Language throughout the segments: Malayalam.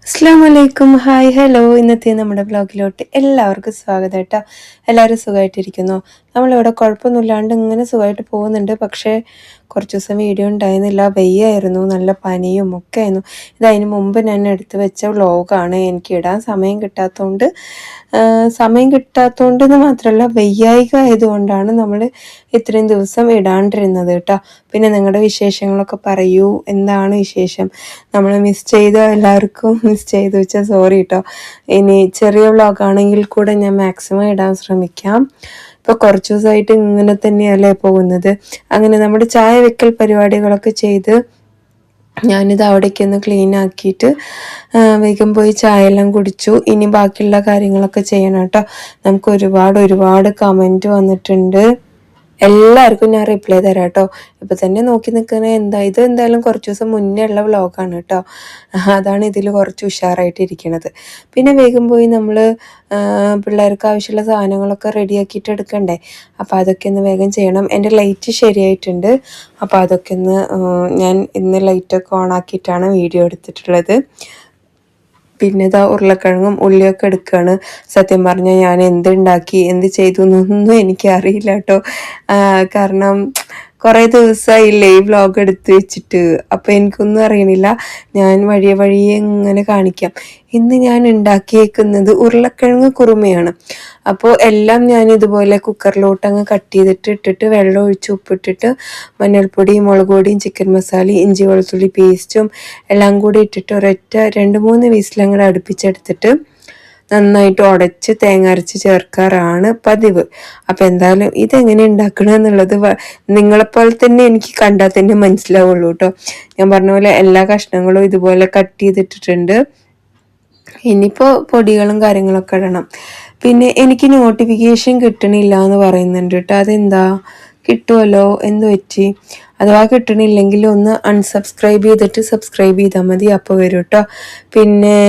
അസ്സലാമലൈക്കും. Hi hello. ഇന്നത്തെ നമ്മുടെ ബ്ലോഗിലോട്ട് എല്ലാവർക്കും സ്വാഗതം കേട്ടോ. എല്ലാവരും സുഖമായിട്ടിരിക്കുന്നു. നമ്മളിവിടെ കുഴപ്പമൊന്നുമില്ലാണ്ട് ഇങ്ങനെ സുഖമായിട്ട് പോകുന്നുണ്ട്. പക്ഷേ കുറച്ച് ദിവസം വീഡിയോ ഉണ്ടായിരുന്നില്ല, വെയ്യായിരുന്നു, നല്ല പനിയും ഒക്കെ ആയിരുന്നു. ഇതതിന് മുമ്പ് ഞാൻ എടുത്തു വെച്ച വ്ലോഗാണ്. എനിക്ക് ഇടാൻ സമയം കിട്ടാത്തതുകൊണ്ടെന്ന് മാത്രമല്ല, വയ്യായിക ആയതുകൊണ്ടാണ് നമ്മൾ ഇത്രയും ദിവസം ഇടാണ്ടിരുന്നത് കേട്ടോ. പിന്നെ നിങ്ങളുടെ വിശേഷങ്ങളൊക്കെ പറയൂ, എന്താണ് വിശേഷം? നമ്മൾ മിസ് ചെയ്തോ? എല്ലാവർക്കും മിസ് ചെയ്തു വെച്ചാൽ സോറി കേട്ടോ. ഇനി ചെറിയ വ്ളോഗാണെങ്കിൽ കൂടെ ഞാൻ മാക്സിമം ഇടാൻ ശ്രമിക്കാം. ഇപ്പോൾ കുറച്ച് ദിവസമായിട്ട് ഇങ്ങനെ തന്നെയല്ലേ പോകുന്നത്. അങ്ങനെ നമ്മുടെ ചായ വെക്കൽ പരിപാടികളൊക്കെ ചെയ്ത് ഞാനിത് അവിടേക്കൊന്ന് ക്ലീൻ ആക്കിയിട്ട് വേഗം പോയി ചായ എല്ലാം കുടിച്ചു. ഇനി ബാക്കിയുള്ള കാര്യങ്ങളൊക്കെ ചെയ്യണം കേട്ടോ. നമുക്ക് ഒരുപാട് കമൻറ്റ് വന്നിട്ടുണ്ട്. എല്ലാവർക്കും ഞാൻ റിപ്ലൈ തരാം കേട്ടോ. ഇപ്പം തന്നെ നോക്കി നിൽക്കുന്നത് ഇത് എന്തായാലും കുറച്ച് ദിവസം മുന്നേ ഉള്ള വ്ളോഗാണ് കേട്ടോ. അതാണ് ഇതിൽ കുറച്ച് ഉഷാറായിട്ടിരിക്കണത്. പിന്നെ വേഗം പോയി നമ്മൾ പിള്ളേർക്ക് ആവശ്യമുള്ള സാധനങ്ങളൊക്കെ റെഡിയാക്കിയിട്ട് എടുക്കണ്ടേ. അപ്പോൾ അതൊക്കെ ഒന്ന് വേഗം ചെയ്യണം. എൻ്റെ ലൈറ്റ് ശരിയായിട്ടുണ്ട്. അപ്പോൾ അതൊക്കെ ഞാൻ ഇന്ന് ലൈറ്റൊക്കെ ഓണാക്കിയിട്ടാണ് വീഡിയോ എടുത്തിട്ടുള്ളത്. പിന്നെ ഇതാ ഉരുളക്കിഴങ്ങും ഉള്ളിയൊക്കെ എടുക്കുകയാണ്. സത്യം പറഞ്ഞാൽ ഞാൻ എന്തുണ്ടാക്കി എന്ത് ചെയ്തു എന്നൊന്നും എനിക്കറിയില്ല കേട്ടോ. കാരണം കുറേ ദിവസമായില്ലേ ഈ വ്ലോഗ് എടുത്ത് വെച്ചിട്ട്. അപ്പോൾ എനിക്കൊന്നും അറിയണില്ല. ഞാൻ വഴിയെ ഇങ്ങനെ കാണിക്കാം. ഇന്ന് ഞാൻ ഉണ്ടാക്കിയേക്കുന്നത് ഉരുളക്കിഴങ്ങ് കുറുമയാണ്. അപ്പോൾ എല്ലാം ഞാൻ ഇതുപോലെ കുക്കറിലോട്ട് അങ്ങ് കട്ട് ചെയ്തിട്ട് ഇട്ടിട്ട് വെള്ളം ഒഴിച്ച് ഉപ്പിട്ടിട്ട് മഞ്ഞൾപ്പൊടിയും മുളക് പൊടിയും ചിക്കൻ മസാലയും ഇഞ്ചി വെളുത്തുള്ളി പേസ്റ്റും എല്ലാം കൂടി ഇട്ടിട്ട് ഒരൊറ്റ 2-3 വീസിലങ്ങോട്ട് അടുപ്പിച്ചെടുത്തിട്ട് നന്നായിട്ട് ഉടച്ച് തേങ്ങ അരച്ച് ചേർക്കാറാണ് പതിവ്. അപ്പം എന്തായാലും ഇതെങ്ങനെ ഉണ്ടാക്കണം എന്നുള്ളത് നിങ്ങളെപ്പോലെ തന്നെ എനിക്ക് കണ്ടാൽ തന്നെ മനസ്സിലാവുള്ളൂ കേട്ടോ. ഞാൻ പറഞ്ഞ പോലെ എല്ലാ കഷ്ണങ്ങളും ഇതുപോലെ കട്ട് ചെയ്തിട്ടിട്ടുണ്ട്. ഇനിയിപ്പോൾ പൊടികളും കാര്യങ്ങളൊക്കെ ഇടണം. പിന്നെ എനിക്ക് നോട്ടിഫിക്കേഷൻ കിട്ടണില്ല എന്ന് പറയുന്നുണ്ട് കേട്ടോ. അതെന്താ? കിട്ടുമല്ലോ, എന്ത് പറ്റി? അഥവാ കിട്ടണില്ലെങ്കിൽ ഒന്ന് അൺസബ്സ്ക്രൈബ് ചെയ്തിട്ട് സബ്സ്ക്രൈബ് ചെയ്താൽ മതി, അപ്പോൾ വരും കേട്ടോ. പിന്നെ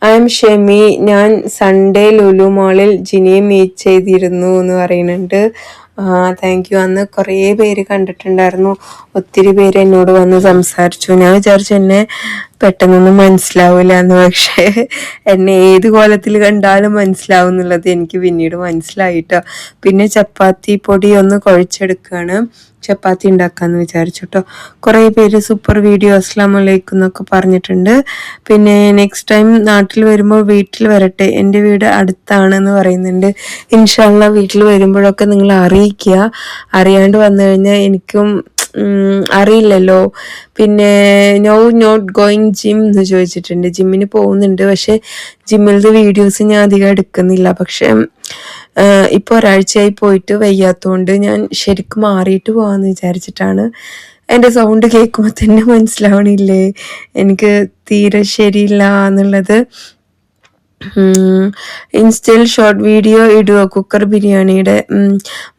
ഐ എം ഷെമി, ഞാൻ സൺഡേ ലുലു മാളിൽ ജിനിയെ മീറ്റ് ചെയ്തിരുന്നു എന്ന് പറയുന്നുണ്ട്. Thank you. അന്ന് കുറേ പേര് കണ്ടിട്ടുണ്ടായിരുന്നു. ഒത്തിരി പേര് എന്നോട് വന്ന് സംസാരിച്ചു. ഞാൻ വിചാരിച്ചു എന്നെ പെട്ടെന്നൊന്നും മനസ്സിലാവില്ല എന്ന്. പക്ഷേ എന്നെ ഏത് കോലത്തിൽ കണ്ടാലും മനസ്സിലാവും എന്നുള്ളത് എനിക്ക് പിന്നീട് മനസ്സിലായിട്ടോ. പിന്നെ ചപ്പാത്തി പൊടി ഒന്ന് കുഴച്ചെടുക്കുകയാണ്. ചപ്പാത്തി ഉണ്ടാക്കാമെന്ന് വിചാരിച്ചു കേട്ടോ. കുറേ പേര് സൂപ്പർ വീഡിയോ അസ്സലാമു അലൈക്കും എന്നൊക്കെ പറഞ്ഞിട്ടുണ്ട്. പിന്നെ നെക്സ്റ്റ് ടൈം നാട്ടിൽ വരുമ്പോൾ വീട്ടിൽ വരട്ടെ, എൻ്റെ വീട് അടുത്താണെന്ന് പറയുന്നുണ്ട്. ഇൻഷാ അല്ലാഹ് വീട്ടിൽ വരുമ്പോഴൊക്കെ നിങ്ങൾ അറിയിക്കുക. അറിയാണ്ട് വന്നു കഴിഞ്ഞാൽ എനിക്കും അറിയില്ലല്ലോ. പിന്നെ നോ നോട്ട് ഗോയിങ് ജിം എന്ന് ചോദിച്ചിട്ടുണ്ട്. ജിമ്മിന് പോകുന്നുണ്ട്, പക്ഷെ ജിമ്മിലത്തെ വീഡിയോസ് ഞാൻ അധികം എടുക്കുന്നില്ല. പക്ഷെ ഇപ്പോൾ ഒരാഴ്ചയായി പോയിട്ട് വയ്യാത്തതുകൊണ്ട് ഞാൻ ശരിക്കും മാറിയിട്ട് പോകാമെന്ന് വിചാരിച്ചിട്ടാണ്. എൻ്റെ സൗണ്ട് കേൾക്കുമ്പോൾ തന്നെ മനസ്സിലാവണില്ലേ എനിക്ക് തീരെ ശരിയില്ല എന്നുള്ളത്. ഇൻസ്റ്റയിൽ ഷോർട്ട് വീഡിയോ ഇടുക കുക്കർ ബിരിയാണിയുടെ,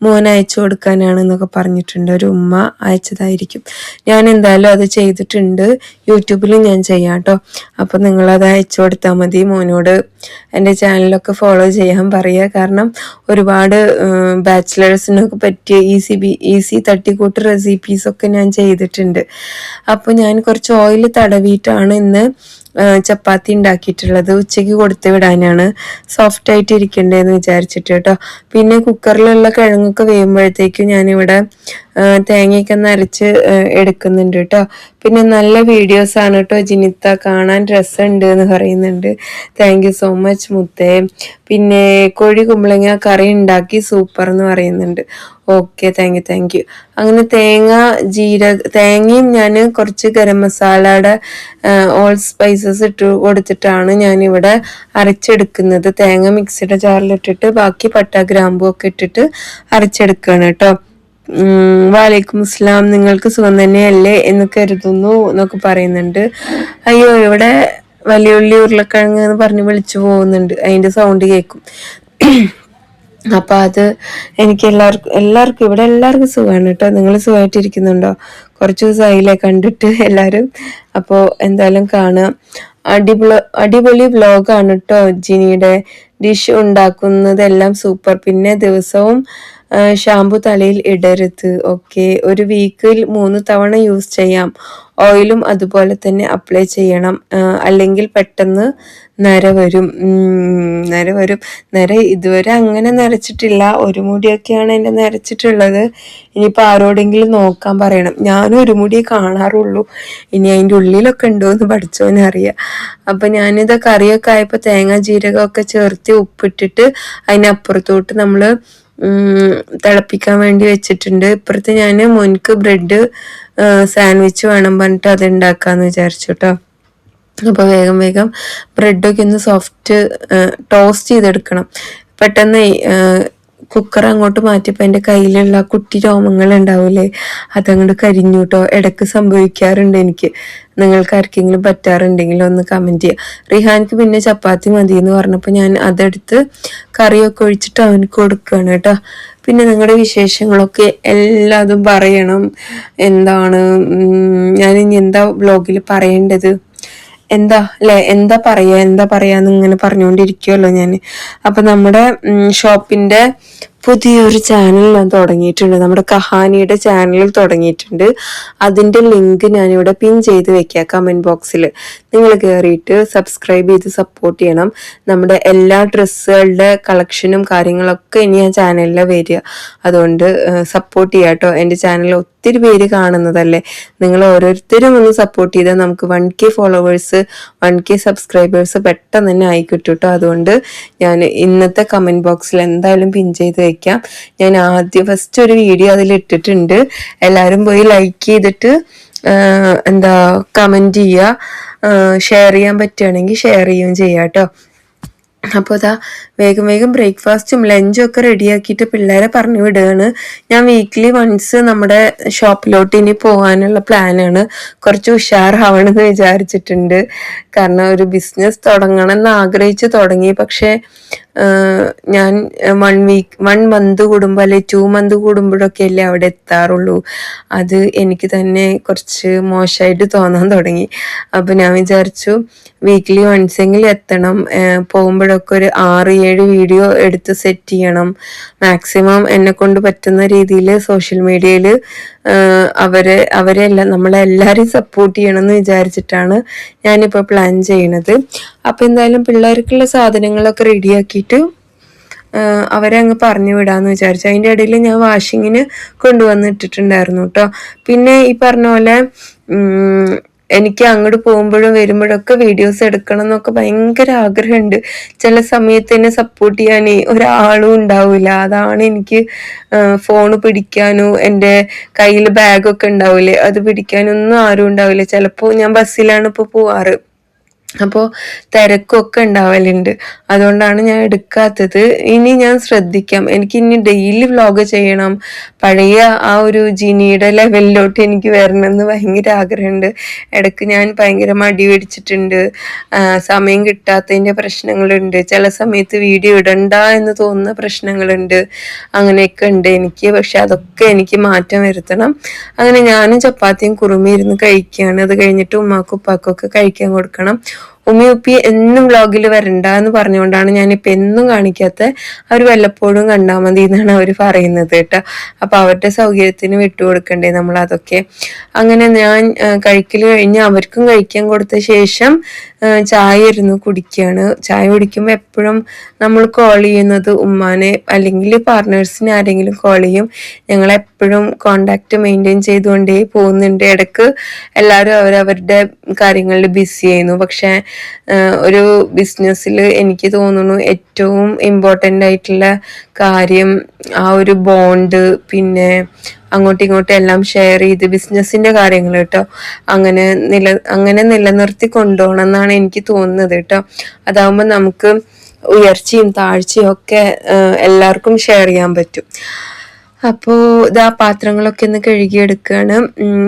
മോൻ അയച്ചു കൊടുക്കാനാണെന്നൊക്കെ പറഞ്ഞിട്ടുണ്ട്. ഒരു ഉമ്മ അയച്ചതായിരിക്കും. ഞാൻ എന്തായാലും അത് ചെയ്തിട്ടുണ്ട്. യൂട്യൂബിൽ ഞാൻ ചെയ്യാം കേട്ടോ. അപ്പോൾ നിങ്ങളത് അയച്ചു കൊടുത്താൽ മതി. മോനോട് എൻ്റെ ചാനലൊക്കെ ഫോളോ ചെയ്യാൻ പറയുക. കാരണം ഒരുപാട് ബാച്ചിലേഴ്സിനൊക്കെ പറ്റിയ ഈസി തട്ടിക്കൂട്ട് റെസിപ്പീസൊക്കെ ഞാൻ ചെയ്തിട്ടുണ്ട്. അപ്പോൾ ഞാൻ കുറച്ച് ഓയിൽ തടവിയിട്ടാണ് ഇന്ന് ചപ്പാത്തി ഉണ്ടാക്കിയിട്ടുള്ളത്. ഉച്ചയ്ക്ക് കൊടുത്തു വിടാനാണ്, സോഫ്റ്റ് ആയിട്ട് ഇരിക്കണ്ടേന്ന് വിചാരിച്ചിട്ട് കേട്ടോ. പിന്നെ കുക്കറിലുള്ള കിഴങ്ങൊക്കെ വേകുമ്പോഴത്തേക്കും ഞാനിവിടെ തേങ്ങയൊക്കെ നരച്ച് എടുക്കുന്നുണ്ട് കേട്ടോ. പിന്നെ നല്ല വീഡിയോസ് ആണ് കേട്ടോ ജിനിത്ത, കാണാൻ രസമുണ്ട് എന്ന് പറയുന്നുണ്ട്. താങ്ക് യു സോ മച്ച് മുത്തേ. പിന്നെ കോഴി കുമ്പളങ്ങ കറി ഉണ്ടാക്കി സൂപ്പർ എന്ന് പറയുന്നുണ്ട്. Okay, thank you. അങ്ങനെ തേങ്ങയും ഞാൻ കുറച്ച് ഗരം മസാലയുടെ ഓൾ സ്പൈസസ് ഇട്ട് കൊടുത്തിട്ടാണ് ഞാനിവിടെ അരച്ചെടുക്കുന്നത്. തേങ്ങ മിക്സിയുടെ ജാറിലിട്ടിട്ട് ബാക്കി പട്ട ഗ്രാമ്പൂ ഒക്കെ ഇട്ടിട്ട് അരച്ചെടുക്കുകയാണ് കേട്ടോ. വാലൈക്കും അസ്സലാം, നിങ്ങൾക്ക് സുഖം തന്നെയല്ലേ എന്ന് കരുതുന്നു എന്നൊക്കെ പറയുന്നുണ്ട്. അയ്യോ, ഇവിടെ വലിയ ഉള്ളി ഉരുളക്കിഴങ്ങ് എന്ന് പറഞ്ഞ് വിളിച്ചു പോകുന്നുണ്ട്. അതിൻ്റെ സൗണ്ട് കേൾക്കും. അപ്പം അത് എനിക്ക് എല്ലാവർക്കും ഇവിടെ എല്ലാവർക്കും സുഖമാണ് കേട്ടോ. നിങ്ങൾ സുഖമായിട്ടിരിക്കുന്നുണ്ടോ? കുറച്ച് ദിവസമായില്ലേ കണ്ടിട്ട് എല്ലാവരും. അപ്പോൾ എന്തായാലും കാണുക. അടിപൊളി വ്ലോഗാണ് കേട്ടോ ജിനിയുടെ. Dish ഉണ്ടാക്കുന്നതെല്ലാം super. പിന്നെ ദിവസവും ഷാമ്പു തലയിൽ ഇടരുത്. ഓക്കെ, ഒരു വീക്കിൽ 3 തവണ യൂസ് ചെയ്യാം. ഓയിലും അതുപോലെ തന്നെ അപ്ലൈ ചെയ്യണം, അല്ലെങ്കിൽ പെട്ടെന്ന് നര വരും. നര ഇതുവരെ അങ്ങനെ നരച്ചിട്ടില്ല. ഒരു മുടിയൊക്കെയാണ് എൻ്റെ നരച്ചിട്ടുള്ളത്. ഇനിയിപ്പോൾ ആരോടെങ്കിലും നോക്കാൻ പറയണം. ഞാനും ഒരു മുടിയെ കാണാറുള്ളൂ, ഇനി അതിൻ്റെ ഉള്ളിലൊക്കെ ഉണ്ടോ എന്ന് പഠിച്ചോനറിയാം. അപ്പം ഞാനിത് കറിയൊക്കെ ആയപ്പോൾ തേങ്ങ ജീരകമൊക്കെ ചേർത്ത് ഉപ്പിട്ടിട്ട് അതിനപ്പുറത്തോട്ട് നമ്മൾ തിളപ്പിക്കാൻ വേണ്ടി വെച്ചിട്ടുണ്ട്. ഇപ്പുറത്ത് ഞാൻ മോനിക്ക് ബ്രെഡ് സാൻഡ്വിച്ച് വേണം പറഞ്ഞിട്ട് അത് ഉണ്ടാക്കാന്ന് വിചാരിച്ചു കേട്ടോ. അപ്പോൾ വേഗം വേഗം ബ്രെഡൊക്കെ ഒന്ന് സോഫ്റ്റ് ടോസ്റ്റ് ചെയ്തെടുക്കണം. പെട്ടെന്ന് കുക്കർ അങ്ങോട്ട് മാറ്റിയപ്പോൾ എൻ്റെ കയ്യിലുള്ള കുട്ടി രോമങ്ങൾ ഉണ്ടാവില്ലേ, അതങ്ങോട്ട് കരിഞ്ഞു കേട്ടോ. ഇടയ്ക്ക് സംഭവിക്കാറുണ്ട് എനിക്ക്. നിങ്ങൾക്ക് ആർക്കെങ്കിലും പറ്റാറുണ്ടെങ്കിൽ ഒന്ന് കമൻറ്റ് ചെയ്യുക. റിഹാൻക്ക് പിന്നെ ചപ്പാത്തി മതി എന്ന് പറഞ്ഞപ്പോൾ ഞാൻ അതെടുത്ത് കറിയൊക്കെ ഒഴിച്ചിട്ട് അവനക്ക് കൊടുക്കുകയാണ് കേട്ടോ. പിന്നെ നിങ്ങളുടെ വിശേഷങ്ങളൊക്കെ എല്ലാതും പറയണം. എന്താണ് ഞാനിനി എന്താ വ്ലോഗിൽ പറയേണ്ടത്, എന്താ അല്ലെ, എന്താ പറയാന്ന് ഇങ്ങനെ പറഞ്ഞുകൊണ്ടിരിക്കുമല്ലോ ഞാൻ. അപ്പൊ നമ്മുടെ ഷോപ്പിന്റെ പുതിയൊരു ചാനൽ ഞാൻ തുടങ്ങിയിട്ടുണ്ട്. നമ്മുടെ കഹാനിയുടെ ചാനൽ തുടങ്ങിയിട്ടുണ്ട്. അതിന്റെ ലിങ്ക് ഞാനിവിടെ പിൻ ചെയ്ത് വെക്കാം കമന്റ് ബോക്സിൽ. നിങ്ങൾ കയറിയിട്ട് സബ്സ്ക്രൈബ് ചെയ്ത് സപ്പോർട്ട് ചെയ്യണം. നമ്മുടെ എല്ലാ ഡ്രസ്സുകളുടെ കളക്ഷനും കാര്യങ്ങളൊക്കെ ഇനി ആ ചാനലിൽ വരിക. അതുകൊണ്ട് സപ്പോർട്ട് ചെയ്യാം കേട്ടോ. എൻ്റെ ചാനൽ ഒത്തിരി പേര് കാണുന്നതല്ലേ, നിങ്ങൾ ഓരോരുത്തരും ഒന്ന് സപ്പോർട്ട് ചെയ്താൽ നമുക്ക് 1K ഫോളോവേഴ്സ് 1K സബ്സ്ക്രൈബേഴ്സ് പെട്ടെന്ന് തന്നെ ആയിക്കിട്ടും കേട്ടോ. അതുകൊണ്ട് ഞാൻ ഇന്നത്തെ കമന്റ് ബോക്സിൽ എന്തായാലും പിൻ ചെയ്ത് വെക്കാം. ഞാൻ ഫസ്റ്റ് ഒരു വീഡിയോ അതിൽ ഇട്ടിട്ടുണ്ട്. എല്ലാവരും പോയി ലൈക്ക് ചെയ്തിട്ട് എന്താ കമന്റ് ചെയ്യുക, ഷെയർ ചെയ്യാൻ പറ്റുകയാണെങ്കിൽ ഷെയർ ചെയ്യുകയും ചെയ്യാം കേട്ടോ. അപ്പോൾ ഇതാ വേഗം വേഗം ബ്രേക്ക്ഫാസ്റ്റും ലഞ്ചും ഒക്കെ റെഡിയാക്കിയിട്ട് പിള്ളേരെ പറഞ്ഞു വിടുകയാണ്. ഞാൻ വീക്ക്ലി വൺസ് നമ്മുടെ ഷോപ്പിലോട്ട് ഇനി പോകാനുള്ള പ്ലാനാണ്. കുറച്ച് ഉഷാറാവണമെന്ന് വിചാരിച്ചിട്ടുണ്ട്. കാരണം ഒരു ബിസിനസ് തുടങ്ങണം എന്ന് ആഗ്രഹിച്ച് തുടങ്ങി. പക്ഷേ ഞാൻ 1 മന്ത് കൂടുമ്പോൾ അല്ലെങ്കിൽ 2 മന്ത് കൂടുമ്പോഴൊക്കെ അല്ലേ അവിടെ എത്താറുള്ളൂ. അത് എനിക്ക് തന്നെ കുറച്ച് മോശമായിട്ട് തോന്നാൻ തുടങ്ങി. അപ്പം ഞാൻ വിചാരിച്ചു വീക്ക്ലി വൺസെങ്കിലും എത്തണം. പോകുമ്പോഴൊക്കെ ഒരു 6-7 വീഡിയോ എടുത്ത് സെറ്റ് ചെയ്യണം. മാക്സിമം എന്നെ കൊണ്ട് പറ്റുന്ന രീതിയിൽ സോഷ്യൽ മീഡിയയിൽ അവരെല്ലാം നമ്മളെല്ലാവരെയും സപ്പോർട്ട് ചെയ്യണം എന്ന് വിചാരിച്ചിട്ടാണ് ഞാനിപ്പോൾ പ്ലാൻ ചെയ്യണത്. അപ്പം എന്തായാലും പിള്ളേർക്കുള്ള സാധനങ്ങളൊക്കെ റെഡിയാക്കിയിട്ട് അവരെ അങ്ങ് പറഞ്ഞു വിടാന്ന് വിചാരിച്ചു. അതിൻ്റെ ഇടയിൽ ഞാൻ വാഷിങ്ങിന് കൊണ്ടുവന്നിട്ടിട്ടുണ്ടായിരുന്നു കേട്ടോ. പിന്നെ ഈ പറഞ്ഞ പോലെ എനിക്ക് അങ്ങോട്ട് പോകുമ്പോഴും വരുമ്പോഴൊക്കെ വീഡിയോസ് എടുക്കണം എന്നൊക്കെ ഭയങ്കര ആഗ്രഹമുണ്ട്. ചില സമയത്ത് എന്നെ സപ്പോർട്ട് ചെയ്യാൻ ഒരാളും ഉണ്ടാവില്ല. അതാണ് എനിക്ക് ഫോണ് പിടിക്കാനോ എൻ്റെ കയ്യിൽ ബാഗൊക്കെ ഉണ്ടാവില്ലേ അത് പിടിക്കാനൊന്നും ആരും ഉണ്ടാവില്ല. ചിലപ്പോൾ ഞാൻ ബസ്സിലാണ് ഇപ്പോൾ പോവാറ്. അപ്പോൾ തിരക്കൊക്കെ ഉണ്ടാവലുണ്ട്. അതുകൊണ്ടാണ് ഞാൻ എടുക്കാത്തത്. ഇനി ഞാൻ ശ്രദ്ധിക്കാം. എനിക്ക് ഇനി ഡെയിലി വ്ലോഗ് ചെയ്യണം. പഴയ ആ ഒരു ജിനിയുടെ ലെവലിലോട്ട് എനിക്ക് വരണമെന്ന് ഭയങ്കര ആഗ്രഹമുണ്ട്. ഇടയ്ക്ക് ഞാൻ ഭയങ്കര മടി പിടിച്ചിട്ടുണ്ട്. സമയം കിട്ടാത്തതിൻ്റെ പ്രശ്നങ്ങളുണ്ട്. ചില സമയത്ത് വീഡിയോ ഇടണ്ട എന്ന് തോന്നുന്ന പ്രശ്നങ്ങളുണ്ട്. അങ്ങനെയൊക്കെ ഉണ്ട് എനിക്ക്. പക്ഷെ അതൊക്കെ എനിക്ക് മാറ്റം വരുത്തണം. അങ്ങനെ ഞാനും ചപ്പാത്തിയും കുറുമി ഇരുന്ന് കഴിക്കുകയാണ്. അത് കഴിഞ്ഞിട്ട് ഉമ്മാക്കും ഉപ്പാക്കും ഒക്കെ കഴിക്കാൻ കൊടുക്കണം. ഉമ്മി എന്നും വ്ലോഗിൽ വരണ്ട എന്ന് പറഞ്ഞുകൊണ്ടാണ് ഞാനിപ്പോൾ എന്നും കാണിക്കാത്ത. അവർ വല്ലപ്പോഴും കണ്ടാൽ മതി എന്നാണ് അവർ പറയുന്നത് കേട്ടോ. അപ്പം അവരുടെ സൗകര്യത്തിന് വിട്ടുകൊടുക്കണ്ടേ നമ്മൾ അതൊക്കെ. അങ്ങനെ ഞാൻ കഴിക്കൽ കഴിഞ്ഞ് അവർക്കും കഴിക്കാൻ കൊടുത്ത ശേഷം ചായ ഇരുന്ന് കുടിക്കുകയാണ്. ചായ കുടിക്കുമ്പോൾ എപ്പോഴും നമ്മൾ കോൾ ചെയ്യുന്നത് ഉമ്മാനെ അല്ലെങ്കിൽ പാർട്ട്നേഴ്സിനെ ആരെങ്കിലും കോൾ ചെയ്യും. ഞങ്ങളെപ്പോഴും കോണ്ടാക്ട് മെയിൻറ്റെയിൻ ചെയ്തുകൊണ്ടേ പോകുന്നുണ്ട്. ഇടയ്ക്ക് എല്ലാവരും അവരവരുടെ കാര്യങ്ങളിൽ ബിസി ആയിരുന്നു. പക്ഷേ ഒരു ബിസിനസ്സിൽ എനിക്ക് തോന്നുന്നു ഏറ്റവും ഇമ്പോർട്ടൻ്റ് ആയിട്ടുള്ള കാര്യം ആ ഒരു ബോണ്ട്, പിന്നെ അങ്ങോട്ടും ഇങ്ങോട്ടും എല്ലാം ഷെയർ ചെയ്ത് ബിസിനസ്സിൻ്റെ കാര്യങ്ങൾ കേട്ടോ അങ്ങനെ നിലനിർത്തി കൊണ്ടുപോകണം എന്നാണ് എനിക്ക് തോന്നുന്നത് കേട്ടോ. അതാവുമ്പോൾ നമുക്ക് ഉയർച്ചയും താഴ്ചയും ഒക്കെ എല്ലാവർക്കും ഷെയർ ചെയ്യാൻ പറ്റും. അപ്പോൾ ഇതാ പാത്രങ്ങളൊക്കെ ഒന്ന് കഴുകിയെടുക്കുകയാണ്.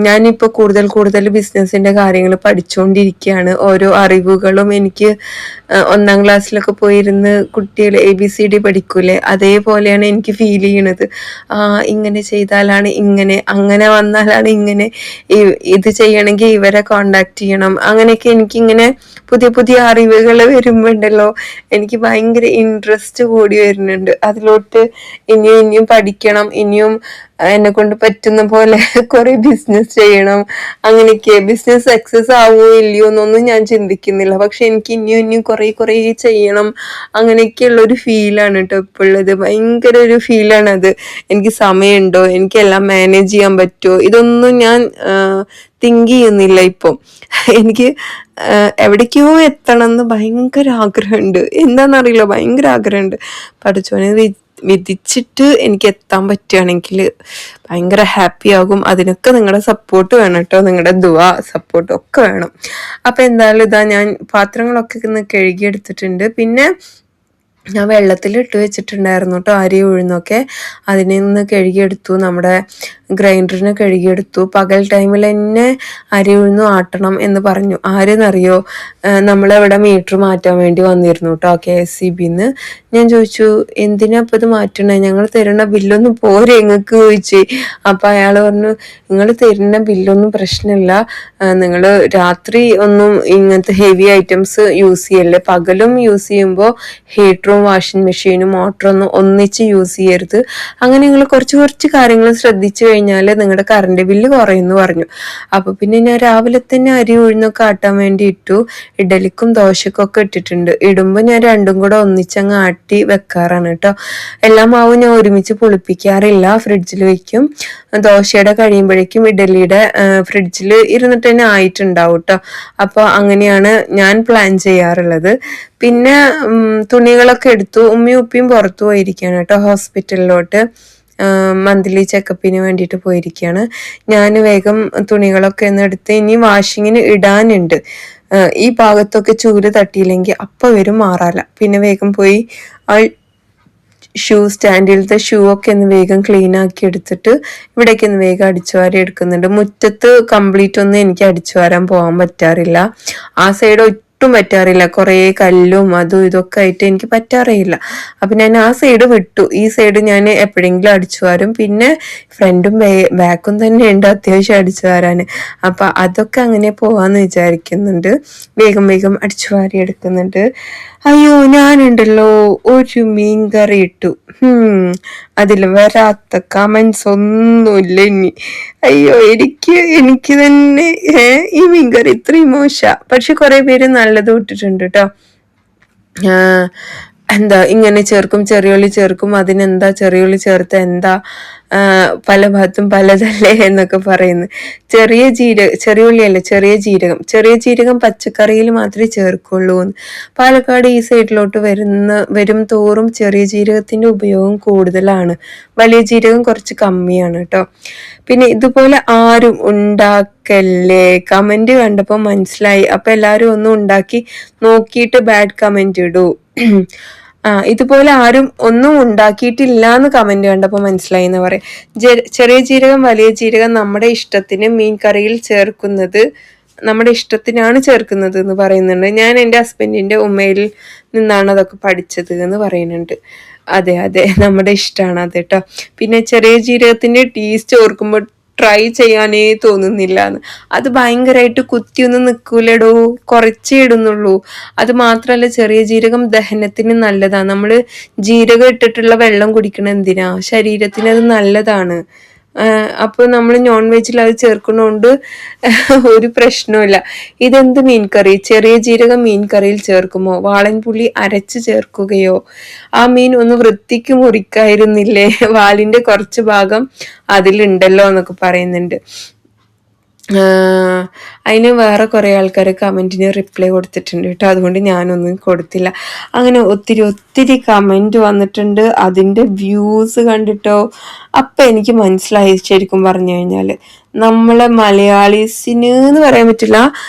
ഞാനിപ്പോൾ കൂടുതൽ കൂടുതൽ ബിസിനസ്സിൻ്റെ കാര്യങ്ങൾ പഠിച്ചുകൊണ്ടിരിക്കുകയാണ്. ഓരോ അറിവുകളും എനിക്ക് 1-ാം ക്ലാസ്സിലൊക്കെ പോയിരുന്ന് കുട്ടികൾ ABCD പഠിക്കൂലേ, അതേപോലെയാണ് എനിക്ക് ഫീൽ ചെയ്യണത്. ഇങ്ങനെ ചെയ്താലാണ് ഇങ്ങനെ, അങ്ങനെ വന്നാലാണ് ഇങ്ങനെ, ഇത് ചെയ്യണമെങ്കിൽ ഇവരെ കോണ്ടാക്ട് ചെയ്യണം, അങ്ങനെയൊക്കെ എനിക്കിങ്ങനെ പുതിയ പുതിയ അറിവുകൾ വരുമ്പോൾ ഉണ്ടല്ലോ എനിക്ക് ഭയങ്കര ഇൻട്രസ്റ്റ് കൂടി വരുന്നുണ്ട്. അതിലോട്ട് ഇനിയും ഇനിയും പഠിക്കണം, ഇനിയും എന്നെ കൊണ്ട് പറ്റുന്ന പോലെ കുറെ ബിസിനസ് ചെയ്യണം. അങ്ങനെയൊക്കെ ബിസിനസ് സക്സസ് ആവുമോ ഇല്ലയോ എന്നൊന്നും ഞാൻ ചിന്തിക്കുന്നില്ല. പക്ഷെ എനിക്ക് ഇനിയും ഇനിയും കുറെ കുറെ ചെയ്യണം, അങ്ങനെയൊക്കെയുള്ള ഒരു ഫീലാണ് കേട്ടോ ഇപ്പോൾ ഉള്ളത്. ഭയങ്കര ഒരു ഫീലാണ് അത്. എനിക്ക് സമയമുണ്ടോ, എനിക്കെല്ലാം മാനേജ് ചെയ്യാൻ പറ്റുമോ, ഇതൊന്നും ഞാൻ തിങ്ക് ചെയ്യുന്നില്ല ഇപ്പം. എനിക്ക് എവിടേക്കോ എത്തണം എന്ന് ഭയങ്കര ആഗ്രഹമുണ്ട്. എന്താണെന്നറിയില്ല, ഭയങ്കര ആഗ്രഹമുണ്ട്. പഠിച്ചോനെ വിധിച്ചിട്ട് എനിക്ക് എത്താൻ പറ്റുകയാണെങ്കിൽ ഭയങ്കര ഹാപ്പി ആകും. അതിനൊക്കെ നിങ്ങളുടെ സപ്പോർട്ട് വേണം കേട്ടോ, നിങ്ങളുടെ ദുആ സപ്പോർട്ട് ഒക്കെ വേണം. അപ്പം എന്തായാലും ഇതാ ഞാൻ പാത്രങ്ങളൊക്കെ ഒന്ന് കഴുകിയെടുത്തിട്ടുണ്ട്. പിന്നെ ഞാൻ വെള്ളത്തിലിട്ട് വെച്ചിട്ടുണ്ടായിരുന്നു കേട്ടോ അരി ഉഴുന്നൊക്കെ. അതിനെ ഒന്ന് കഴുകിയെടുത്തു, നമ്മുടെ ഗ്രൈൻഡറിനെ കഴുകിയെടുത്തു. പകൽ ടൈമിൽ തന്നെ അരി ഉഴുന്നു ആട്ടണം എന്ന് പറഞ്ഞു. ആരെന്നറിയോ, നമ്മളെവിടെ മീറ്റർ മാറ്റാൻ വേണ്ടി വന്നിരുന്നു കേട്ടോ KSEBന്ന്. ഞാൻ ചോദിച്ചു എന്തിനാ ഇപ്പം ഇത് മാറ്റണേ, ഞങ്ങൾ തരുന്ന ബില്ലൊന്നും പോരെ നിങ്ങൾക്ക് ചോദിച്ചു. അപ്പം അയാൾ പറഞ്ഞു നിങ്ങൾ തരുന്ന ബില്ലൊന്നും പ്രശ്നമില്ല, നിങ്ങൾ രാത്രി ഒന്നും ഇങ്ങനത്തെ ഹെവി ഐറ്റംസ് യൂസ് ചെയ്യല്ലേ, പകലും യൂസ് ചെയ്യുമ്പോൾ ഹീറ്ററും വാഷിംഗ് മെഷീനും മോട്ടറൊന്നും ഒന്നിച്ച് യൂസ് ചെയ്യരുത്, അങ്ങനെ നിങ്ങൾ കുറച്ച് കുറച്ച് കാര്യങ്ങൾ ശ്രദ്ധിച്ചു കഴിഞ്ഞാൽ നിങ്ങളുടെ കറണ്ട് ബില്ല് കുറയുമെന്ന് പറഞ്ഞു. അപ്പൊ പിന്നെ ഞാൻ രാവിലെ തന്നെ അരി ഉഴുന്നൊക്കെ ആട്ടാൻ വേണ്ടി ഇട്ടു. ഇഡലിക്കും ദോശക്കും ഒക്കെ ഇട്ടിട്ടുണ്ട്. ഇടുമ്പോൾ ഞാൻ രണ്ടും കൂടെ ഒന്നിച്ചങ്ങ് ആട്ടി വെക്കാറാണ് കേട്ടോ. എല്ലാ മാവും ഞാൻ ഒരുമിച്ച് പുളിപ്പിക്കാറില്ല, ഫ്രിഡ്ജിൽ വെക്കും. ദോശയുടെ കഴിയുമ്പോഴേക്കും ഇഡലിയുടെ ഫ്രിഡ്ജിൽ ഇരുന്നിട്ട് തന്നെ ആയിട്ടുണ്ടാവും കേട്ടോ. അപ്പോൾ അങ്ങനെയാണ് ഞാൻ പ്ലാൻ ചെയ്യാറുള്ളത്. പിന്നെ തുണികളൊക്കെ എടുത്തു. ഉമ്മയും ഉപ്പയും പുറത്തു പോയിരിക്കുകയാണ് കേട്ടോ, ഹോസ്പിറ്റലിലോട്ട് മന്ത്ലി ചെക്കപ്പിന് വേണ്ടിയിട്ട് പോയിരിക്കുകയാണ്. ഞാൻ വേഗം തുണികളൊക്കെ ഒന്ന് എടുത്ത് ഇനി വാഷിങ്ങിന് ഇടാനുണ്ട്. ഈ ഭാഗത്തൊക്കെ ചൂല് തട്ടിയില്ലെങ്കിൽ അപ്പം വരും മാറാല. പിന്നെ വേഗം പോയി ആ സ്റ്റാൻഡിലത്തെ ഷൂ ഒക്കെ ഒന്ന് വേഗം ക്ലീൻ ആക്കി എടുത്തിട്ട് ഇവിടേക്ക് ഒന്ന് വേഗം അടിച്ചു വാരി എടുക്കുന്നുണ്ട്. മുറ്റത്ത് കംപ്ലീറ്റ് ഒന്നും എനിക്ക് അടിച്ചു വാരാൻ പോകാൻ പറ്റാറില്ല. ആ സൈഡ് ഒട്ടും പറ്റാറില്ല, കുറേ കല്ലും അതും ഇതൊക്കെ ആയിട്ട് എനിക്ക് പറ്റാറില്ല. അപ്പൊ ഞാൻ ആ സൈഡ് വിട്ടു. ഈ സൈഡ് ഞാൻ എപ്പോഴെങ്കിലും അടിച്ചു വാരും. പിന്നെ ഫ്രണ്ടും ബാക്കും തന്നെ ഉണ്ട് അത്യാവശ്യം അടിച്ചു വാരാന്. അപ്പൊ അതൊക്കെ അങ്ങനെ പോവാന്ന് വിചാരിക്കുന്നുണ്ട്. വേഗം വേഗം അടിച്ചു വാരി എടുക്കുന്നുണ്ട്. അയ്യോ, ഞാനുണ്ടല്ലോ ഒരു മീൻ കറി ഇട്ടു. അതിൽ വരാത്ത കമന്റ്സ് ഒന്നുമില്ല ഇനി. അയ്യോ, എനിക്ക് തന്നെ ഈ മീൻകറി ഇത്രയും മോശ. പക്ഷെ കുറെ പേര് നല്ലത് ഇട്ടിട്ടുണ്ട് കേട്ടോ. എന്താ ഇങ്ങനെ ചേർക്കും, ചെറിയുള്ളി ചേർക്കും, അതിനെന്താ ചെറിയുള്ളി ചേർത്ത എന്താ, പല ഭാഗത്തും പലതല്ലേ എന്നൊക്കെ പറയുന്നു. ചെറിയുള്ളിയല്ല, ചെറിയ ജീരകം പച്ചക്കറിയിൽ മാത്രമേ ചേർക്കുള്ളൂ. പാലക്കാട് ഈ സൈഡിലോട്ട് വരും തോറും ചെറിയ ജീരകത്തിന്റെ ഉപയോഗം കൂടുതലാണ്, വലിയ ജീരകം കുറച്ച് കമ്മിയാണ് കേട്ടോ. പിന്നെ ഇതുപോലെ ആരും ഉണ്ടാക്കല്ലേ, കമന്റ് കണ്ടപ്പോൾ മനസ്സിലായി. അപ്പൊ എല്ലാരും ഒന്നും ഉണ്ടാക്കി നോക്കിയിട്ട് ബാഡ് കമന്റ് ഇടൂ. ഇതുപോലെ ആരും ഒന്നും ഉണ്ടാക്കിയിട്ടില്ല എന്ന് കമന്റ് കണ്ടപ്പോൾ മനസ്സിലായി എന്ന് പറയാം. ചെറിയ ജീരകം വലിയ ജീരകം നമ്മുടെ ഇഷ്ടത്തിന് മീൻ കറിയിൽ ചേർക്കുന്നത്, നമ്മുടെ ഇഷ്ടത്തിനാണ് ചേർക്കുന്നത് എന്ന് പറയുന്നുണ്ട്. ഞാൻ എൻ്റെ ഹസ്ബൻഡിന്റെ ഉമ്മയിൽ നിന്നാണ് അതൊക്കെ പഠിച്ചത് എന്ന് പറയുന്നുണ്ട്. അതെ അതെ, നമ്മുടെ ഇഷ്ടമാണ് അത് കേട്ടോ. പിന്നെ ചെറിയ ജീരകത്തിന്റെ ടേസ്റ്റ് ഓർക്കുമ്പോൾ ട്രൈ ചെയ്യാനേ തോന്നുന്നില്ല എന്ന്. അത് ഭയങ്കരമായിട്ട് കുത്തിയൊന്നും നിൽക്കൂലടോ, കുറച്ചേ ഇടുന്നുള്ളൂ. അത് മാത്രമല്ല ചെറിയ ജീരകം ദഹനത്തിന് നല്ലതാണ്. നമ്മൾ ജീരകം ഇട്ടിട്ടുള്ള വെള്ളം കുടിക്കണം എന്തിനാ, ശരീരത്തിന് അത് നല്ലതാണ്. അപ്പോൾ നമ്മൾ നോൺ വെജിൽ അത് ചേർക്കുന്നതുകൊണ്ട് ഒരു പ്രശ്നമില്ല. ഇതെന്ത് മീൻ കറി, ചെറിയ ജീരകം മീൻ കറിയിൽ ചേർക്കുമോ, വാളൻപുളി അരച്ച് ചേർക്കുകയോ, ആ മീൻ ഒന്ന് വൃത്തിക്ക് മുറിക്കായിരുന്നില്ലേ, വാലിന്റെ കുറച്ച് ഭാഗം അതിലുണ്ടല്ലോ എന്നൊക്കെ പറയുന്നുണ്ട്. അതിന് വേറെ കുറെ ആൾക്കാർ കമന്റിന് റിപ്ലൈ കൊടുത്തിട്ടുണ്ട് കേട്ടോ, അതുകൊണ്ട് ഞാനൊന്നും കൊടുത്തില്ല. അങ്ങനെ ഒത്തിരി ഒത്തിരി കമന്റ് വന്നിട്ടുണ്ട്. അതിന്റെ വ്യൂസ് കണ്ടിട്ടോ അപ്പൊ എനിക്ക് മനസ്സിലായി, ശരിക്കും പറഞ്ഞു കഴിഞ്ഞാല് നമ്മളെ മലയാളീസിന് എന്ന് പറയാൻ പറ്റില്ല,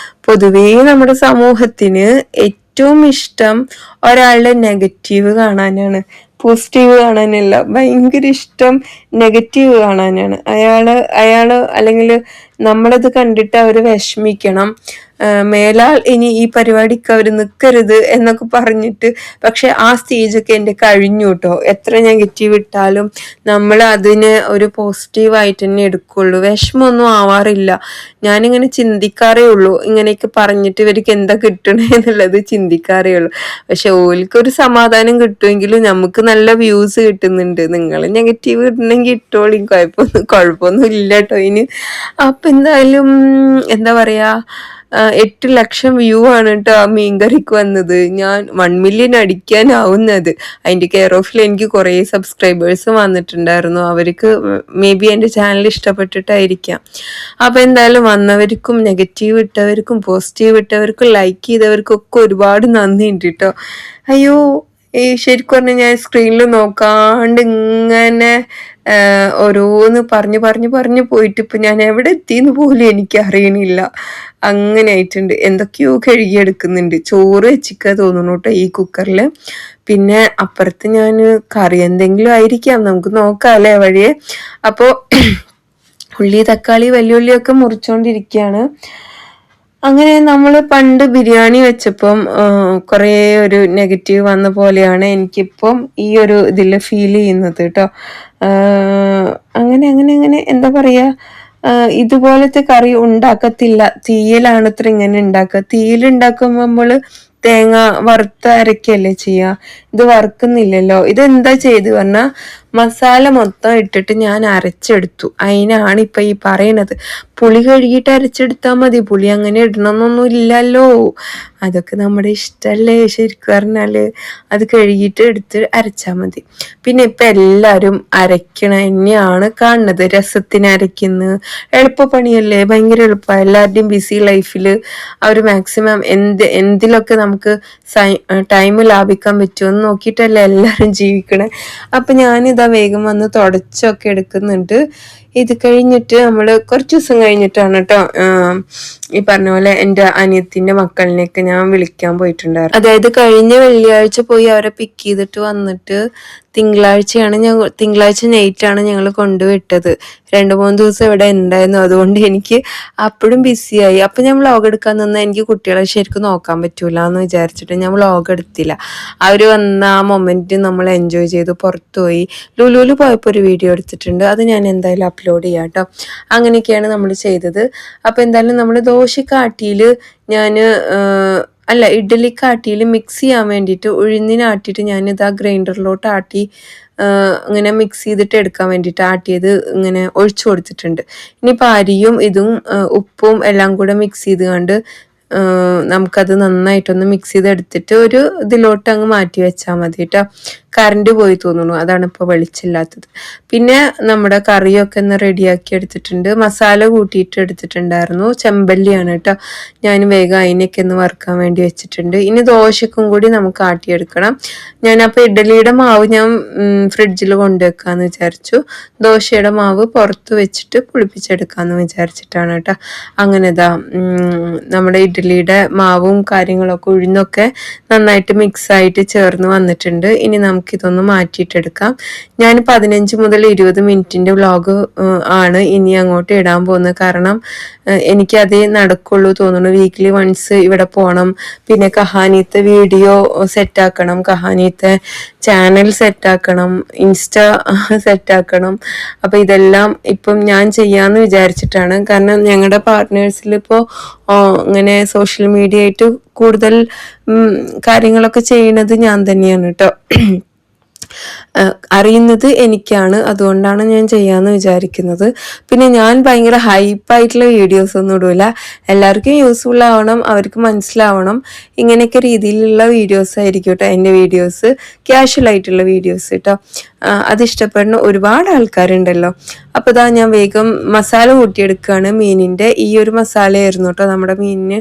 പൊതുവേ നമ്മുടെ സമൂഹത്തിന് ഏറ്റവും ഇഷ്ടം ഒരാളുടെ നെഗറ്റീവ് കാണാനാണ്. പോസിറ്റീവ് കാണാനല്ല, ഭയങ്കര ഇഷ്ടം നെഗറ്റീവ് കാണാനാണ്. അയാള് അല്ലെങ്കിൽ നമ്മളത് കണ്ടിട്ട് അവർ വിഷമിക്കണം, മേലാൽ ഇനി ഈ പരിപാടിക്ക് അവർ നിൽക്കരുത് എന്നൊക്കെ പറഞ്ഞിട്ട്. പക്ഷെ ആ സ്റ്റേജൊക്കെ എൻ്റെ കഴിഞ്ഞു കേട്ടോ. എത്ര നെഗറ്റീവ് ഇട്ടാലും നമ്മൾ അതിന് ഒരു പോസിറ്റീവായിട്ട് തന്നെ എടുക്കുള്ളൂ. വിഷമമൊന്നും ആവാറില്ല. ഞാനിങ്ങനെ ചിന്തിക്കാറേ ഉള്ളൂ, ഇങ്ങനെയൊക്കെ പറഞ്ഞിട്ട് ഇവർക്ക് എന്താ കിട്ടണേ എന്നുള്ളത് ചിന്തിക്കാറേ ഉള്ളൂ. പക്ഷെ ഓൽക്കൊരു സമാധാനം കിട്ടുമെങ്കിലും നമുക്ക് നല്ല വ്യൂസ് കിട്ടുന്നുണ്ട്. നിങ്ങൾ നെഗറ്റീവ് ഇടണമെങ്കിൽ ഇട്ടോളി, കുഴപ്പമൊന്നും ഇല്ല കേട്ടോ ഇനി. അപ്പൊ എന്തായാലും എന്താ പറയാ, 8 ലക്ഷം വ്യൂ ആണ് കേട്ടോ ആ മീൻകറിക്ക് വന്നത്. ഞാൻ 1 മില്യൺ അടിക്കാനാവുന്നത്. അതിന്റെ കെയർ ഓഫിൽ എനിക്ക് കുറേ സബ്സ്ക്രൈബേഴ്സ് വന്നിട്ടുണ്ടായിരുന്നു. അവർക്ക് മേ ബി എൻ്റെ ചാനൽ ഇഷ്ടപ്പെട്ടിട്ടായിരിക്കാം. അപ്പൊ എന്തായാലും വന്നവർക്കും നെഗറ്റീവ് ഇട്ടവർക്കും പോസിറ്റീവ് ഇട്ടവർക്കും ലൈക്ക് ചെയ്തവർക്കും ഒക്കെ ഒരുപാട് നന്ദിയുണ്ട് കേട്ടോ. അയ്യോ, ശരിക്കും പറഞ്ഞാൽ ഞാൻ സ്ക്രീനിൽ നോക്കാണ്ട് ഇങ്ങനെ ഓരോന്ന് പറഞ്ഞു പോയിട്ട് ഇപ്പൊ ഞാൻ എവിടെ എത്തിയെന്ന് പോലും എനിക്ക് അറിയണില്ല. അങ്ങനെ ആയിട്ടുണ്ട്. എന്തൊക്കെയോ കഴുകിയെടുക്കുന്നുണ്ട്. ചോറ് വെച്ചിക്ക തോന്നുന്നു കേട്ടോ ഈ കുക്കറിൽ. പിന്നെ അപ്പുറത്ത് ഞാൻ കറി എന്തെങ്കിലും ആയിരിക്കാം, നമുക്ക് നോക്കാം അല്ലേ വഴിയെ. അപ്പോൾ ഉള്ളി തക്കാളി വലിയുള്ളിയൊക്കെ മുറിച്ചോണ്ടിരിക്കുകയാണ്. അങ്ങനെ നമ്മൾ പണ്ട് ബിരിയാണി വെച്ചപ്പം കുറേ ഒരു നെഗറ്റീവ് വന്ന പോലെയാണ് എനിക്കിപ്പം ഈ ഒരു ഇതിൽ ഫീൽ ചെയ്യുന്നത് കേട്ടോ. അങ്ങനെ എന്താ പറയാ, ഇതുപോലത്തെ കറി ഉണ്ടാക്കത്തില്ല. തീയിലാണ് ഇത്ര ഇങ്ങനെ ഉണ്ടാക്കുക. തീയിലുണ്ടാക്കുമ്പോൾ നമ്മള് തേങ്ങ വറുത്ത് അരക്കല്ലേ ചെയ്യാ, ഇത് വറുക്കുന്നില്ലല്ലോ. ഇതെന്താ ചെയ്ത് പറഞ്ഞാൽ മസാല മൊത്തം ഇട്ടിട്ട് ഞാൻ അരച്ചെടുത്തു. അതിനാണ് ഇപ്പൊ ഈ പറയണത്. പുളി കഴുകിയിട്ട് അരച്ചെടുത്താൽ മതി, പുളി അങ്ങനെ ഇടണമെന്നൊന്നും ഇല്ലല്ലോ. അതൊക്കെ നമ്മുടെ ഇഷ്ടല്ലേ ശരിക്കും പറഞ്ഞാല്. അത് കഴുകിയിട്ട് എടുത്ത് അരച്ചാൽ മതി. പിന്നെ ഇപ്പൊ എല്ലാരും അരക്കണ തന്നെയാണ് കാണുന്നത്. രസത്തിന് അരയ്ക്കുന്നു, എളുപ്പപ്പണിയല്ലേ, ഭയങ്കര എളുപ്പമാണ്. എല്ലാവരുടെയും ബിസി ലൈഫിൽ അവർ മാക്സിമം എന്തിലൊക്കെ നമുക്ക് ടൈം ലാഭിക്കാൻ പറ്റുമെന്ന് നോക്കിയിട്ടല്ലേ എല്ലാവരും ജീവിക്കണേ. അപ്പൊ ഞാനിതാ വേഗം വന്ന് തുടച്ചൊക്കെ എടുക്കുന്നുണ്ട്. ഇത് കഴിഞ്ഞിട്ട് നമ്മൾ കുറച്ച് ദിവസം കഴിഞ്ഞിട്ടാണ് കേട്ടോ ഈ പറഞ്ഞ പോലെ എൻ്റെ അനിയത്തിന്റെ മക്കളിനെയൊക്കെ ഞാൻ വിളിക്കാൻ പോയിട്ടുണ്ടായിരുന്നു. അതായത് കഴിഞ്ഞ വെള്ളിയാഴ്ച പോയി അവരെ പിക്ക് ചെയ്തിട്ട് വന്നിട്ട് തിങ്കളാഴ്ച നൈറ്റാണ് ഞങ്ങൾ കൊണ്ടുവിട്ടത്. 2-3 ദിവസം ഇവിടെ ഉണ്ടായിരുന്നു. അതുകൊണ്ട് എനിക്ക് അപ്പോഴും ബിസിയായി. അപ്പൊ ഞാൻ വ്ളോഗ് എടുക്കാൻ നിന്നാൽ എനിക്ക് കുട്ടികളെ ശരിക്കും നോക്കാൻ പറ്റൂല എന്ന് വിചാരിച്ചിട്ട് ഞാൻ വ്ളോഗ് എടുത്തില്ല. അവര് വന്ന ആ മൊമെന്റ് നമ്മൾ എൻജോയ് ചെയ്തു. പുറത്തുപോയി ലുലുവിൽ പോയപ്പോൾ ഒരു വീഡിയോ എടുത്തിട്ടുണ്ട്, അത് ഞാൻ എന്തായാലും അപ്ലോഡ് ചെയ്യാം കേട്ടോ. അങ്ങനെയൊക്കെയാണ് നമ്മൾ ചെയ്തത്. അപ്പൊ എന്തായാലും നമ്മൾ ദോശക്കാട്ടിയിൽ ഇഡ്ഡലിക്കാട്ടിയിൽ മിക്സ് ചെയ്യാൻ വേണ്ടിയിട്ട് ഉഴുന്നിനാട്ടിയിട്ട് ഞാനിതാ ഗ്രൈൻഡറിലോട്ട് ആട്ടി ഇങ്ങനെ മിക്സ് ചെയ്തിട്ട് എടുക്കാൻ വേണ്ടിയിട്ട് ആട്ടിയത് ഇങ്ങനെ ഒഴിച്ചു കൊടുത്തിട്ടുണ്ട്. ഇനിയിപ്പോൾ അരിയും ഇതും ഉപ്പും എല്ലാം കൂടെ മിക്സ് ചെയ്ത് കണ്ട് നമുക്കത് നന്നായിട്ടൊന്ന് മിക്സ് ചെയ്തെടുത്തിട്ട് ഒരു ഇതിലോട്ട് അങ്ങ് മാറ്റി വെച്ചാൽ മതി കേട്ടോ. കറണ്ട് പോയി തോന്നുന്നു, അതാണ് ഇപ്പോൾ വെളിച്ചില്ലാത്തത്. പിന്നെ നമ്മുടെ കറിയൊക്കെ ഒന്ന് റെഡിയാക്കി എടുത്തിട്ടുണ്ട്. മസാല കൂട്ടിയിട്ട് എടുത്തിട്ടുണ്ടായിരുന്നു. ചെമ്പല്ലിയാണ് കേട്ടോ. ഞാൻ വേഗം അതിനൊക്കെ ഒന്ന് വറുക്കാൻ വേണ്ടി വെച്ചിട്ടുണ്ട്. ഇനി ദോശക്കും കൂടി നമുക്ക് ആട്ടിയെടുക്കണം. ഞാനപ്പോൾ ഇഡ്ഡലിയുടെ മാവ് ഞാൻ ഫ്രിഡ്ജിൽ കൊണ്ടുവെക്കാന്ന് വിചാരിച്ചു. ദോശയുടെ മാവ് പുറത്ത് വെച്ചിട്ട് പുളിപ്പിച്ചെടുക്കാന്ന് വിചാരിച്ചിട്ടാണ് കേട്ടോ. അങ്ങനെ നമ്മുടെ ഇഡ്ഡലിയുടെ മാവും കാര്യങ്ങളൊക്കെ ഉഴുന്നൊക്കെ നന്നായിട്ട് മിക്സ് ആയിട്ട് ചേർന്ന് വന്നിട്ടുണ്ട്. ഇനി നമുക്കിതൊന്ന് മാറ്റിയിട്ടെടുക്കാം. ഞാൻ 15 മുതൽ 20 മിനിറ്റിന്റെ വ്ളോഗ് ആണ് ഇനി അങ്ങോട്ട് ഇടാൻ പോകുന്നത്. കാരണം എനിക്ക് അതേ നടക്കുള്ളൂ തോന്നുന്നു. വീക്ക്ലി വൺസ് ഇവിടെ പോകണം. പിന്നെ കഹാനീത്തെ വീഡിയോ സെറ്റാക്കണം, കഹാനീത്തെ ചാനൽ സെറ്റാക്കണം, ഇൻസ്റ്റ സെറ്റാക്കണം. അപ്പൊ ഇതെല്ലാം ഇപ്പം ഞാൻ ചെയ്യാന്ന് വിചാരിച്ചിട്ടാണ്. കാരണം ഞങ്ങളുടെ പാർട്ട്നേഴ്സിൽ ഇപ്പോൾ ഇങ്ങനെ സോഷ്യൽ മീഡിയ ആയിട്ട് കൂടുതൽ കാര്യങ്ങളൊക്കെ ചെയ്യുന്നത് ഞാൻ തന്നെയാണ് കേട്ടോ. അറിയുന്നത് എനിക്കാണ്, അതുകൊണ്ടാണ് ഞാൻ ചെയ്യാന്ന് വിചാരിക്കുന്നത്. പിന്നെ ഞാൻ ഭയങ്കര ഹൈപ്പായിട്ടുള്ള വീഡിയോസ് ഒന്നും ഇടൂല. എല്ലാവർക്കും യൂസ്ഫുൾ ആവണം, അവർക്ക് മനസ്സിലാവണം, ഇങ്ങനെയൊക്കെ രീതിയിലുള്ള വീഡിയോസ് ആയിരിക്കും കേട്ടോ എൻ്റെ വീഡിയോസ്. ക്യാഷ്വൽ ആയിട്ടുള്ള വീഡിയോസ് കേട്ടോ. അത് ഇഷ്ടപ്പെടുന്ന ഒരുപാട് ആൾക്കാരുണ്ടല്ലോ. അപ്പോൾ ഇതാ ഞാൻ വേഗം മസാല കൂട്ടിയെടുക്കുകയാണ്. മീനിൻ്റെ ഈ ഒരു മസാലയായിരുന്നു കേട്ടോ നമ്മുടെ മീനിന്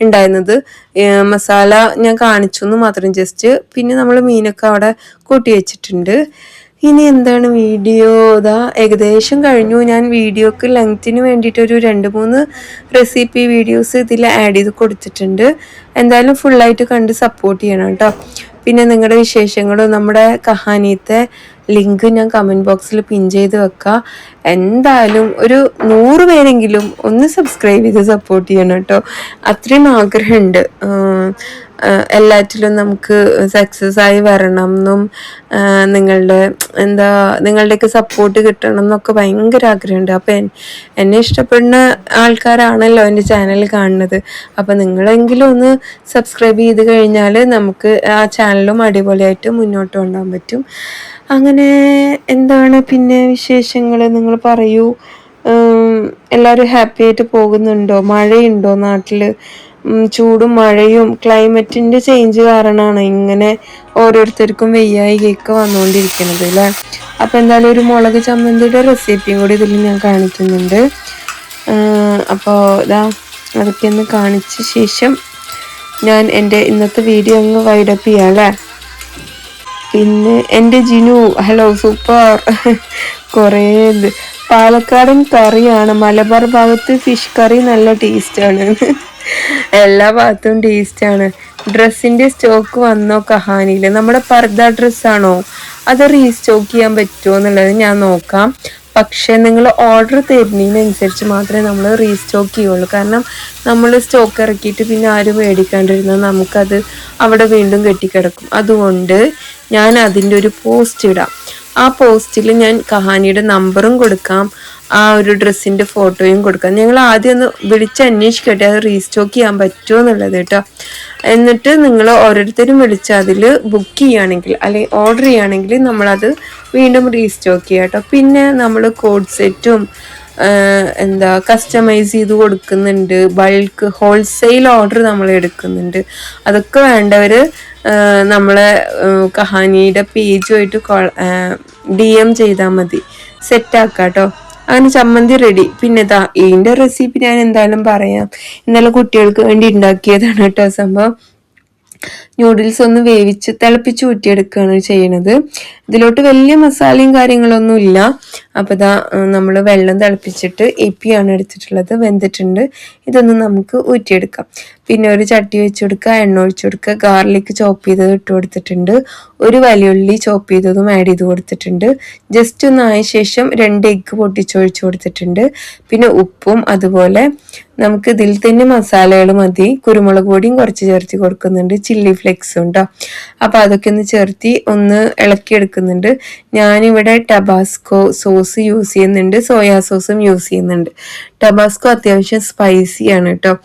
ഉണ്ടായിരുന്നത്. മസാല ഞാൻ കാണിച്ചു എന്ന് മാത്രം ജസ്റ്റ്. പിന്നെ നമ്മൾ മീനൊക്കെ അവിടെ കൂട്ടി വെച്ചിട്ടുണ്ട്. ഇനി എന്താണ് വീഡിയോ ഏകദേശം കഴിഞ്ഞു. ഞാൻ വീഡിയോക്ക് ലെങ്ത്തിന് വേണ്ടിയിട്ട് ഒരു 2-3 റെസിപ്പി വീഡിയോസ് ഇതിൽ ആഡ് ചെയ്ത് കൊടുത്തിട്ടുണ്ട്. എന്തായാലും ഫുള്ളായിട്ട് കണ്ട് സപ്പോർട്ട് ചെയ്യണം കേട്ടോ. പിന്നെ നിങ്ങളുടെ വിശേഷങ്ങളും നമ്മുടെ കഹാനീത്തെ ലിങ്ക് ഞാൻ കമൻറ്റ് ബോക്സിൽ പിൻ ചെയ്ത് വെക്കാം. എന്തായാലും ഒരു 100 പേരെങ്കിലും ഒന്ന് സബ്സ്ക്രൈബ് ചെയ്ത് സപ്പോർട്ട് ചെയ്യണം കേട്ടോ. അത്രയും ആഗ്രഹമുണ്ട് എല്ലാറ്റിലും നമുക്ക് സക്സസ് ആയി വരണം എന്നും നിങ്ങളുടെയൊക്കെ സപ്പോർട്ട് കിട്ടണം എന്നൊക്കെ ഭയങ്കര ആഗ്രഹമുണ്ട്. അപ്പം എന്നെ ഇഷ്ടപ്പെടുന്ന ആൾക്കാരാണല്ലോ എൻ്റെ ചാനൽ കാണുന്നത്. അപ്പം നിങ്ങളെങ്കിലും ഒന്ന് സബ്സ്ക്രൈബ് ചെയ്ത് കഴിഞ്ഞാൽ നമുക്ക് ആ ചാനലും അടിപൊളിയായിട്ട് മുന്നോട്ട് കൊണ്ടുപോകാൻ പറ്റും. അങ്ങനെ എന്താണ് പിന്നെ വിശേഷങ്ങൾ നിങ്ങൾ പറയൂ. എല്ലാവരും ഹാപ്പി ആയിട്ട് പോകുന്നുണ്ടോ? മഴയുണ്ടോ നാട്ടിൽ? ചൂടും മഴയും ക്ലൈമറ്റിൻ്റെ ചേഞ്ച് കാരണമാണ് ഇങ്ങനെ ഓരോരുത്തർക്കും വയ്യായികയൊക്കെ വന്നുകൊണ്ടിരിക്കുന്നത് അല്ലേ. അപ്പോൾ എന്തായാലും ഒരു മുളക് ചമ്മന്തിയുടെ റെസിപ്പിയും കൂടി ഇതിൽ ഞാൻ കാണിക്കുന്നുണ്ട്. അപ്പോൾ അതൊക്കെ ഒന്ന് കാണിച്ച ശേഷം ഞാൻ എൻ്റെ ഇന്നത്തെ വീഡിയോ അങ്ങ് വൈഡപ്പ് ചെയ്യാം അല്ലേ. പിന്നെ എൻ്റെ ജിനു ഹലോ സൂപ്പർ. കുറേ പാലക്കാടൻ കറിയാണ്, മലബാർ ഭാഗത്ത് ഫിഷ് കറി നല്ല ടേസ്റ്റാണ്. എല്ലാ ഭാഗത്തും ടേസ്റ്റാണ്. ഡ്രസ്സിൻ്റെ സ്റ്റോക്ക് വന്നോ കഹാനിയിൽ? നമ്മുടെ പർദ്ദ ഡ്രസ്സാണോ അത് റീസ്റ്റോക്ക് ചെയ്യാൻ പറ്റുമോ എന്നുള്ളത് ഞാൻ നോക്കാം. പക്ഷെ നിങ്ങൾ ഓർഡർ തരുന്നതിനനുസരിച്ച് മാത്രമേ നമ്മൾ റീസ്റ്റോക്ക് ചെയ്യുള്ളൂ. കാരണം നമ്മൾ സ്റ്റോക്ക് ഇറക്കിയിട്ട് പിന്നെ ആരും മേടിക്കാണ്ടിരുന്നാൽ നമുക്കത് അവിടെ വീണ്ടും കെട്ടിക്കിടക്കും. അതുകൊണ്ട് ഞാൻ അതിൻ്റെ ഒരു പോസ്റ്റ് ഇടാം. ആ പോസ്റ്റിൽ ഞാൻ കഹാനിയുടെ നമ്പറും കൊടുക്കാം, ആ ഒരു ഡ്രസ്സിൻ്റെ ഫോട്ടോയും കൊടുക്കാം. ഞങ്ങൾ ആദ്യം ഒന്ന് വിളിച്ച് അന്വേഷിക്കട്ടെ അത് റീസ്റ്റോക്ക് ചെയ്യാൻ പറ്റുമോ എന്നുള്ളത് കേട്ടോ. എന്നിട്ട് നിങ്ങൾ ഓരോരുത്തരും വിളിച്ച് അതിൽ ബുക്ക് ചെയ്യുകയാണെങ്കിൽ അല്ലെങ്കിൽ ഓർഡർ ചെയ്യുകയാണെങ്കിൽ നമ്മളത് വീണ്ടും റീസ്റ്റോക്ക് ചെയ്യാം കേട്ടോ. പിന്നെ നമ്മൾ കോഡ് സെറ്റും കസ്റ്റമൈസ് ചെയ്ത് കൊടുക്കുന്നുണ്ട്. ബൾക്ക് ഹോൾസെയിൽ ഓർഡർ നമ്മൾ എടുക്കുന്നുണ്ട്. അതൊക്കെ വേണ്ടവർ നമ്മളെ കഹാനിയുടെ പേജുമായിട്ട് DM ചെയ്താൽ മതി, സെറ്റാക്കാം കേട്ടോ. അങ്ങനെ ചമ്മന്തി റെഡി. പിന്നെ ഇതിൻ്റെ റെസിപ്പി ഞാൻ എന്തായാലും പറയാം. ഇന്നലെ കുട്ടികൾക്ക് വേണ്ടി ഉണ്ടാക്കിയതാണ് കേട്ടോ സംഭവം. ന്യൂഡിൽസ് ഒന്ന് തിളപ്പിച്ച് ഊറ്റിയെടുക്കുകയാണ് ചെയ്യണത്. ഇതിലോട്ട് വലിയ മസാലയും കാര്യങ്ങളൊന്നും ഇല്ല. അപ്പോൾ നമ്മൾ വെള്ളം തിളപ്പിച്ചിട്ട് ആണ് എടുത്തിട്ടുള്ളത്, വെന്തിട്ടുണ്ട്. ഇതൊന്ന് നമുക്ക് ഊറ്റിയെടുക്കാം. പിന്നെ ഒരു ചട്ടി വെച്ച് കൊടുക്കുക, എണ്ണ ഒഴിച്ചു കൊടുക്കുക, ഗാർലിക് ചോപ്പ് ചെയ്തത് ഇട്ട് കൊടുത്തിട്ടുണ്ട്, ഒരു വലിയുള്ളി ചോപ്പ് ചെയ്തതും ആഡ് ചെയ്ത് കൊടുത്തിട്ടുണ്ട്. ജസ്റ്റ് ഒന്ന് ആയ ശേഷം 2 എഗ്ഗ് പൊട്ടിച്ചൊഴിച്ചു കൊടുത്തിട്ടുണ്ട്. പിന്നെ ഉപ്പും അതുപോലെ നമുക്ക് ഇതിൽ തന്നെ മസാലകൾ മതി. കുരുമുളക് പൊടിയും കുറച്ച് ചേർത്തി കൊടുക്കുന്നുണ്ട്, ചില്ലി ഫ്ലെക്സും ഉണ്ടോ. അപ്പോൾ അതൊക്കെ ഒന്ന് ചേർത്തി ഒന്ന് ഇളക്കിയെടുക്കുന്നുണ്ട്. ഞാനിവിടെ ടബാസ്കോ സോസ് യൂസ് ചെയ്യുന്നുണ്ട്, സോയാ സോസും യൂസ് ചെയ്യുന്നുണ്ട്. ടബാസ്കോ അത്യാവശ്യം സ്പൈസിയാണ് കേട്ടോ.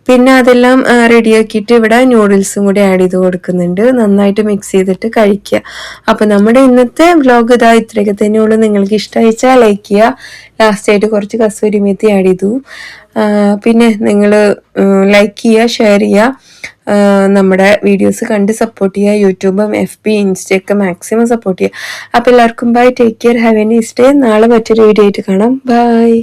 പിന്നെ അതെല്ലാം റെഡിയാക്കിയിട്ട് ഇവിടെ നൂഡിൽസും കൂടി ആഡ് ചെയ്ത് കൊടുക്കുന്നുണ്ട്. നന്നായിട്ട് മിക്സ് ചെയ്തിട്ട് കഴിക്കുക. അപ്പോൾ നമ്മുടെ ഇന്നത്തെ വ്ലോഗ് ഇത്രയൊക്കെ തന്നെയുള്ളൂ. നിങ്ങൾക്ക് ഇഷ്ടമായിച്ചാൽ ലൈക്ക് ചെയ്യുക. ലാസ്റ്റായിട്ട് കുറച്ച് കസൂരി മേത്തി ആഡ് ചെയ്തു. പിന്നെ നിങ്ങൾ ലൈക്ക് ചെയ്യുക, ഷെയർ ചെയ്യുക, നമ്മുടെ വീഡിയോസ് കണ്ട് സപ്പോർട്ട് ചെയ്യുക. യൂട്യൂബും FB ഇൻസ്റ്റയൊക്കെ മാക്സിമം സപ്പോർട്ട് ചെയ്യുക. അപ്പോൾ എല്ലാവർക്കും bye, take care, have a nice day. നാളെ മറ്റൊരു വീഡിയോ ആയിട്ട് കാണാം. ബൈ.